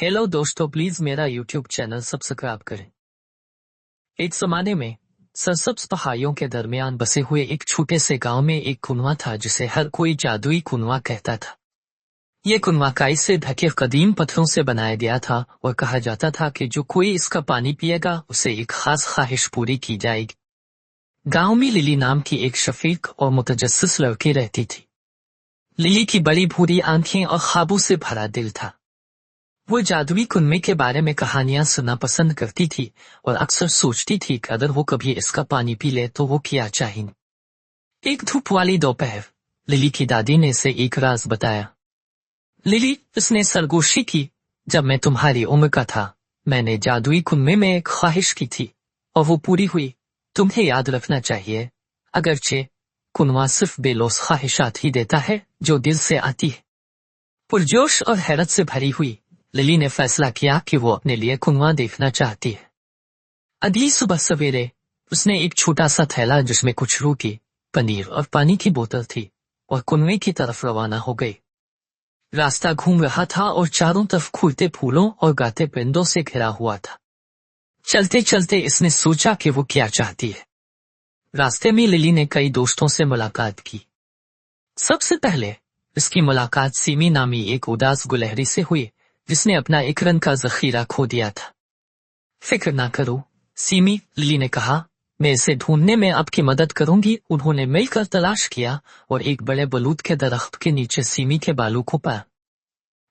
Hello दोस्तों, please मेरा YouTube channel subscribe करें। एक जमाने में सरसब्ज पहाड़ियों के दरमियान बसे हुए एक छोटे से गांव में एक कुनवा था जिसे हर कोई जादुई कुनवा कहता था। ये कुनवा काई से ढके कदीम पत्थरों से बनाया गया था और कहा जाता था कि जो कोई इसका पानी पिएगा उसे एक खास ख्वाहिश पूरी की जाएगी। गांव में लिली नाम की एक शफीक और मुतजस्सिस लड़की रहती थी। लिली की बड़ी भूरी आंखें और ख्वाबों से भरा दिल था। वो जादुई कुनवे के बारे में कहानियां सुनना पसंद करती थी और अक्सर सोचती थी कि अगर वो कभी इसका पानी पी ले तो वो क्या चाहेंगे। एक धूप वाली दोपहर लिली की दादी ने इसे एक राज बताया। लिली, इसने सरगोशी की, जब मैं तुम्हारी उम्र का था मैंने जादुई कुनवे में एक ख्वाहिश की थी और वो पूरी हुई। तुम्हें याद रखना चाहिए, अगरचे कुनवा सिर्फ बेलौस ख्वाहिशात ही देता है जो दिल से आती है। पुरजोश और हैरत से भरी हुई लिली ने फैसला किया कि वो अपने लिए कुनवा देखना चाहती है। अगली सुबह सवेरे उसने एक छोटा सा थैला जिसमें कुछ रोटी, पनीर और पानी की बोतल थी और कुनवे की तरफ रवाना हो गई। रास्ता घूम रहा था और चारों तरफ खुलते फूलों और गाते परिंदों से घिरा हुआ था। चलते चलते इसने सोचा कि वो क्या चाहती है। रास्ते में लिली ने कई दोस्तों से मुलाकात की। सबसे पहले इसकी मुलाकात सीमी नामी एक उदास गुलहरी से हुई जिसने अपना एक रंग का जखीरा खो दिया था। फिक्र ना करो सीमी, लिली ने कहा, मैं इसे ढूंढने में आपकी मदद करूंगी। उन्होंने मिलकर तलाश किया और एक बड़े बलूत के दरख्त के नीचे सीमी के बालों को पाया।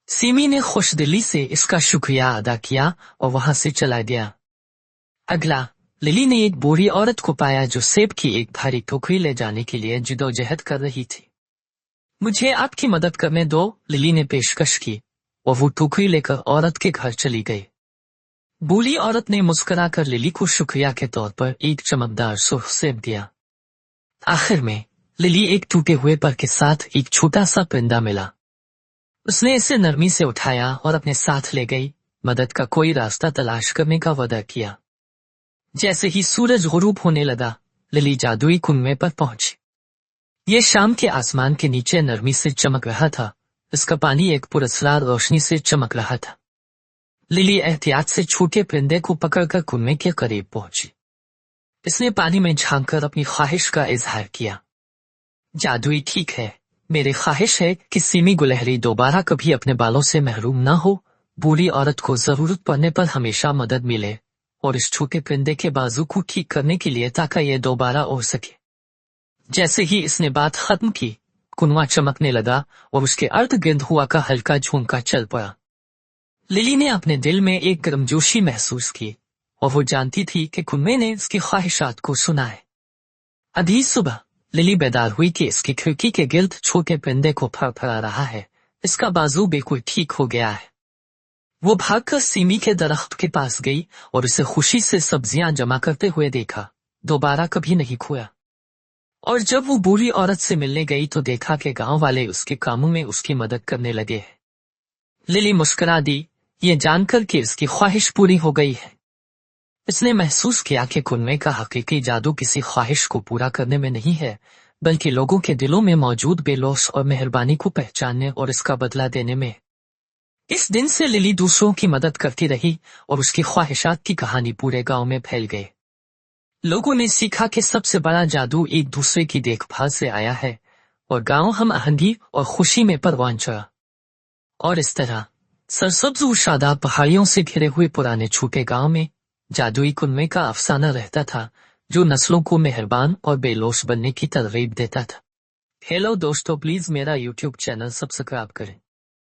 सीमी ने खुशदिली से इसका शुक्रिया अदा किया और वहां से चला गया। अगला लिली ने एक बूढ़ी औरत को पाया जो सेब की एक भारी टोकरी ले जाने के लिए जिदोजहद कर रही थी। मुझे आपकी मदद करने दो, लिली ने पेशकश की और वो टोकरी लेकर औरत के घर चली गई। बूढ़ी औरत ने मुस्कुराकर लिली को शुक्रिया के तौर पर एक चमकदार सुर्ख सेब दिया। आखिर में लिली एक टूटे हुए पर के साथ एक छोटा सा परिंदा मिला। उसने इसे नरमी से उठाया और अपने साथ ले गई। मदद का कोई रास्ता तलाश करने का वादा किया। जैसे ही सूरज गुरूब होने लगा लिली जादुई कुनवे पर पहुंची। ये शाम के आसमान के नीचे नरमी से चमक रहा था। इसका पानी एक पुरस्कार रोशनी से चमक रहा था। लिली एहतियात से छोटे परिंदे को पकड़कर कुनवे के करीब पहुंची। इसने पानी में झांककर अपनी ख्वाहिश का इजहार किया। जादुई, ठीक है, मेरी ख्वाहिश है कि सीमी गुलहरी दोबारा कभी अपने बालों से महरूम ना हो। बूढ़ी औरत को जरूरत पड़ने पर हमेशा मदद मिले और इस छोटे परिंदे के बाजू को ठीक करने के लिए ताकि ये दोबारा उड़ सके। जैसे ही इसने बात खत्म की कुनवा चमकने लगा और उसके अर्ध गिर्द हुआ का हल्का झोंका चल पड़ा। लिली ने अपने दिल में एक गर्मजोशी महसूस की और वो जानती थी कि कुनवे ने इसकी ख्वाहिशात को सुना है। अगली सुबह लिली बेदार हुई कि इसकी खिड़की के गिर्द छोटे परिंदे को फड़फड़ा रहा है। इसका बाजू बिल्कुल ठीक हो गया है। वो भागकर सीमी के दरख्त के पास गई और उसे खुशी से सब्जियां जमा करते हुए देखा। दोबारा कभी नहीं खोया। और जब वो बूढ़ी औरत से मिलने गई तो देखा कि गांव वाले उसके कामों में उसकी मदद करने लगे हैं। लिली मुस्कुरा दी, ये जानकर कि इसकी ख्वाहिश पूरी हो गई है। इसने महसूस किया कि कुनवे का हकीकी जादू किसी ख्वाहिश को पूरा करने में नहीं है बल्कि लोगों के दिलों में मौजूद बेलौस और मेहरबानी को पहचानने और इसका बदला देने में। इस दिन से लिली दूसरों की मदद करती रही और उसकी ख्वाहिशात की कहानी पूरे गांव में फैल गई। लोगों ने सीखा कि सबसे बड़ा जादू एक दूसरे की देखभाल से आया है और गांव हम आहंगी और खुशी में परवान चढ़ा। और इस तरह सरसब्ज और शादाब पहाड़ियों से घिरे हुए पुराने छोटे गांव में जादुई कुनवे का अफसाना रहता था जो नस्लों को मेहरबान और बेलौस बनने की तरगीब देता था। हेलो दोस्तों, प्लीज मेरा यूट्यूब चैनल सब्सक्राइब करें।